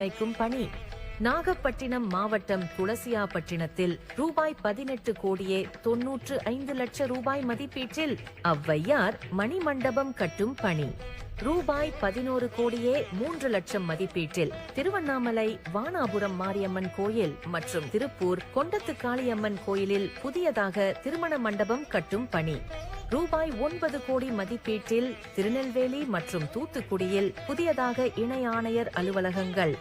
வைக்கும் பணி. நாகப்பட்டினம் மாவட்டம் துளசியாப்பட்டினத்தில் ரூபாய் 18 கோடியே 95 லட்சம் ரூபாய் மதிப்பீட்டில் ஔவையார் மணிமண்டபம் கட்டும் பணி. ரூபாய் 11 கோடியே 3 லட்சம் மதிப்பீட்டில் திருவண்ணாமலை வானாபுரம் மாரியம்மன் கோயில் மற்றும் திருப்பூர் கொண்டத்து காளியம்மன் கோயிலில் புதியதாக திருமண மண்டபம் கட்டும் பணி. ரூபாய் 9 கோடி மதிப்பீட்டில் திருநெல்வேலி மற்றும் தூத்துக்குடியில் புதியதாக இணை ஆணையர் அலுவலகங்கள்.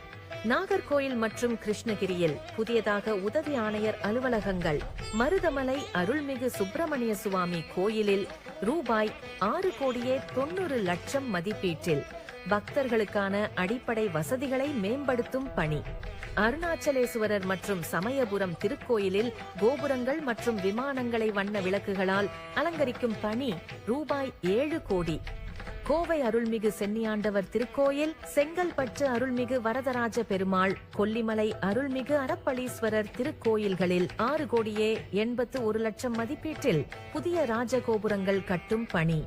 நாகர்கோயில் மற்றும் கிருஷ்ணகிரியில் புதியதாக உதவி ஆணையர் அலுவலகங்கள். மருதமலை அருள்மிகு சுப்பிரமணிய சுவாமி கோயிலில் ரூபாய் 6 கோடியே 90 லட்சம் மதிப்பீட்டில் பக்தர்களுக்கான அடிப்படை வசதிகளை மேம்படுத்தும் பணி. அருணாச்சலேசுவரர் மற்றும் சமயபுரம் திருக்கோயிலில் கோபுரங்கள் மற்றும் விமானங்களை வண்ண விளக்குகளால் அலங்கரிக்கும் பணி. ரூபாய் 7 கோடி. கோவை அருள்மிகு சென்னியாண்டவர் திருக்கோயில், செங்கல்பட்டு அருள்மிகு வரதராஜ பெருமாள், கொல்லிமலை அருள்மிகு அரப்பளீஸ்வரர் திருக்கோயில்களில் 6 கோடியே 81 லட்சம் மதிப்பீட்டில் புதிய ராஜகோபுரங்கள் கட்டும் பணி.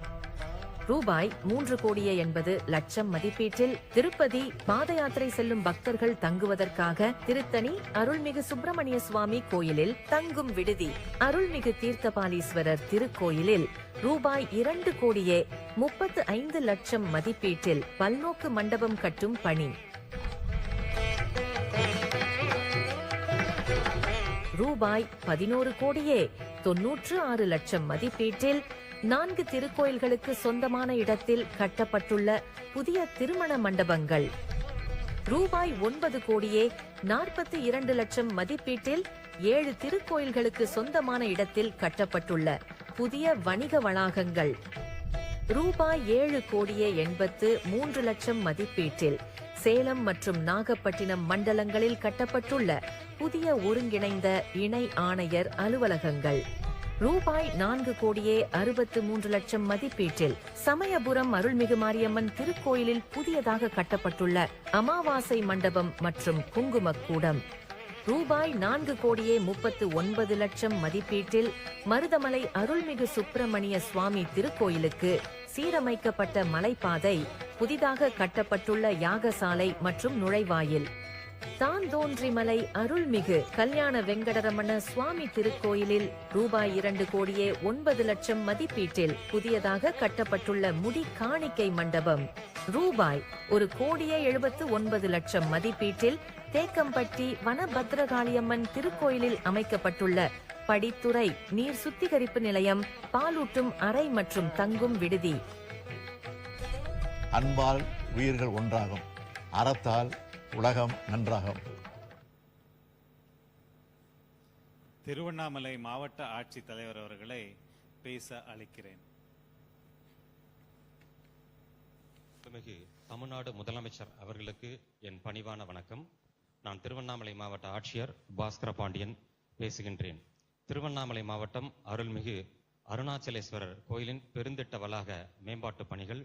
ரூபாய் 3 கோடியே 80 லட்சம் மதிப்பீட்டில் திருப்பதி பாத யாத்திரை செல்லும் பக்தர்கள் தங்குவதற்காக திருத்தணி அருள்மிகு சுப்பிரமணிய சுவாமி கோயிலில் தங்கும் விடுதி. அருள்மிகு தீர்த்தபாலீஸ்வரர் திருக்கோயிலில் ரூபாய் 2 கோடியே 35 லட்சம் மதிப்பீட்டில் பல்நோக்கு மண்டபம் கட்டும் பணி. ரூபாய் 11 கோடியே 96 லட்சம் மதிப்பீட்டில் 4 திருக்கோயில்களுக்கு சொந்தமான இடத்தில் கட்டப்பட்டுள்ள புதிய திருமண மண்டபங்கள். ரூபாய் 9 கோடியே 42 லட்சம் மதிப்பீட்டில் 7 திருக்கோயில்களுக்கு சொந்தமான இடத்தில் கட்டப்பட்டுள்ள புதிய வணிக வளாகங்கள். ரூபாய் 7 கோடியே 83 லட்சம் மதிப்பீட்டில் சேலம் மற்றும் நாகப்பட்டினம் மண்டலங்களில் கட்டப்பட்டுள்ள புதிய ஒருங்கிணைந்த இணை ஆணையர் அலுவலகங்கள். ரூபாய் 4 கோடியே 63 லட்சம் மதிப்பீட்டில் சமயபுரம் அருள்மிகு மாரியம்மன் திருக்கோயிலில் புதியதாக கட்டப்பட்டுள்ள அமாவாசை மண்டபம் மற்றும் குங்குமக்கூடம். ரூபாய் 4 கோடியே 39 லட்சம் மதிப்பீட்டில் மருதமலை அருள்மிகு சுப்பிரமணிய சுவாமி திருக்கோயிலுக்கு சீரமைக்கப்பட்ட மலைப்பாதை, புதிதாக கட்டப்பட்டுள்ள யாகசாலை மற்றும் நுழைவாயில். தாந்தோன்றிமலை அருள்மிகு கல்யாண வெங்கடரமண சுவாமி திருக்கோயிலில் ரூபாய் 2 கோடியே 9 லட்சம் மதிப்பீட்டில் புதியதாக கட்டப்பட்டுள்ள முடி காணிக்கை மண்டபம். ரூபாய் 1 கோடியே 79 லட்சம் மதிப்பீட்டில் தேக்கம்பட்டி வனபத்ரகாளியம்மன் திருக்கோயிலில் அமைக்கப்பட்டுள்ள படித்துறை நீர் சுத்திகரிப்பு நிலையம், பாலூட்டும் அறை மற்றும் தங்கும் விடுதி. அன்பால் உயிர்கள் ஒன்றாகும், அறத்தால் உலகம் நன்றாகும். திருவண்ணாமலை மாவட்ட ஆட்சித் தலைவர் அவர்களை பேச அழைக்கிறேன். தமிழ்நாடு முதலமைச்சர் அவர்களுக்கு என் பணிவான வணக்கம். நான் திருவண்ணாமலை மாவட்ட ஆட்சியர் பாஸ்கர பாண்டியன் பேசுகின்றேன். திருவண்ணாமலை மாவட்டம் அருள்மிகு அருணாச்சலேஸ்வரர் கோயிலின் பெருந்திட்ட வளாக மேம்பாட்டு பணிகள்,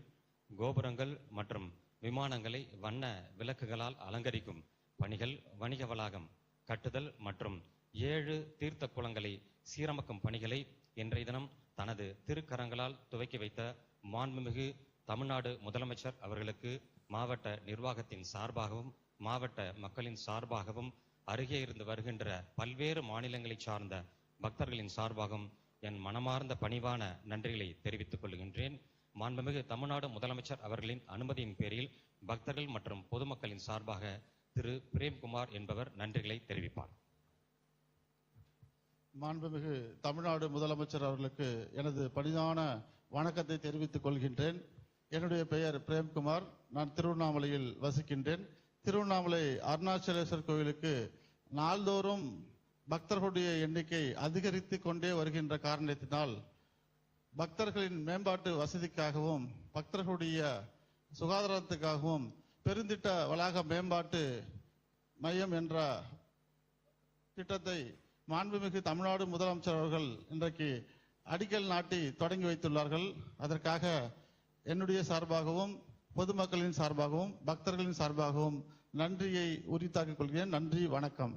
கோபுரங்கள் மற்றும் விமானங்களை வண்ண விளக்குகளால் அலங்கரிக்கும் பணிகள், வணிக வளாகம் கட்டுதல் மற்றும் 7 தீர்த்த குளங்களை சீரமைக்கும் பணிகளை இன்றைய தினம் தனது திருக்கரங்களால் துவக்கி வைத்த மாண்புமிகு தமிழ்நாடு முதலமைச்சர் அவர்களுக்கு மாவட்ட நிர்வாகத்தின் சார்பாகவும் மாவட்ட மக்களின் சார்பாகவும் அருகே இருந்து வருகின்ற பல்வேறு மாநிலங்களை சார்ந்த பக்தர்களின் சார்பாகவும் என் மனமார்ந்த பணிவான நன்றிகளை தெரிவித்துக் கொள்கின்றேன். மாண்புமிகு தமிழ்நாடு முதலமைச்சர் அவர்களின் அனுமதியின் பேரில் பக்தர்கள் மற்றும் பொதுமக்களின் சார்பாக திரு பிரேம்குமார் என்பவர் நன்றிகளை தெரிவிப்பார். மாண்புமிகு தமிழ்நாடு முதலமைச்சர் அவர்களுக்கு எனது பணிவான வணக்கத்தை தெரிவித்துக் கொள்கின்றேன். என்னுடைய பெயர் பிரேம்குமார். நான் திருவண்ணாமலையில் வசிக்கின்றேன். திருவண்ணாமலை அருணாச்சலேஸ்வரர் கோயிலுக்கு நாள்தோறும் பக்தர்களுடைய எண்ணிக்கை அதிகரித்து கொண்டே வருகின்ற காரணத்தினால் பக்தர்களின் மேம்பாட்டு வசதிக்காகவும் பக்தர்களுடைய சுகாதாரத்துக்காகவும் பெருந்திட்ட வளாக மேம்பாட்டு மையம் என்ற திட்டத்தை மாண்புமிகு தமிழ்நாடு முதலமைச்சர் அவர்கள் இன்றைக்கு அடிக்கல் நாட்டி தொடங்கி வைத்துள்ளார்கள். அதற்காக என்னுடைய சார்பாகவும் பொதுமக்களின் சார்பாகவும் பக்தர்களின் சார்பாகவும் நன்றியை உரித்தாக்கிக் கொள்கிறேன். நன்றி, வணக்கம்.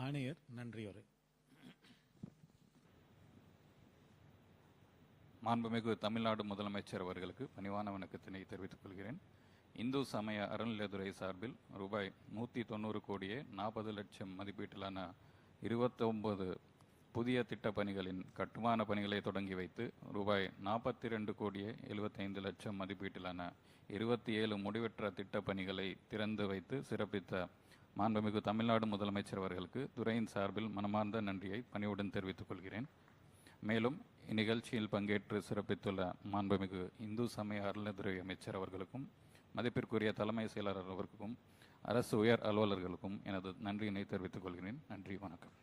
ஆணையர் நன்றியுரை. மாண்புமிகு தமிழ்நாடு முதலமைச்சர் அவர்களுக்கு பணிவான வணக்கத்தினை தெரிவித்துக் கொள்கிறேன். இந்து சமய அறநிலையத்துறை சார்பில் ரூபாய் 190 கோடியே 40 லட்சம் மதிப்பீட்டிலான 29 புதிய திட்டப்பணிகளின் கட்டுமான பணிகளை தொடங்கி வைத்து ரூபாய் 42 கோடியே 75 லட்சம் மதிப்பீட்டிலான 27 முடிவற்ற திட்டப்பணிகளை திறந்து வைத்து சிறப்பித்த மாண்புமிகு தமிழ்நாடு முதலமைச்சர் அவர்களுக்கு துறையின் சார்பில் மனமார்ந்த நன்றியை பணிவுடன் தெரிவித்துக் கொள்கிறேன். மேலும் இந்நிகழ்ச்சியில் பங்கேற்று சிறப்பித்துள்ள மாண்புமிகு இந்து சமய அறநிலையத்துறை அமைச்சர் அவர்களுக்கும் மதிப்பிற்குரிய தலைமை செயலாளர் அவர்களுக்கும் அரசு உயர் அலுவலர்களுக்கும் எனது நன்றியினை தெரிவித்துக் கொள்கிறேன். நன்றி, வணக்கம்.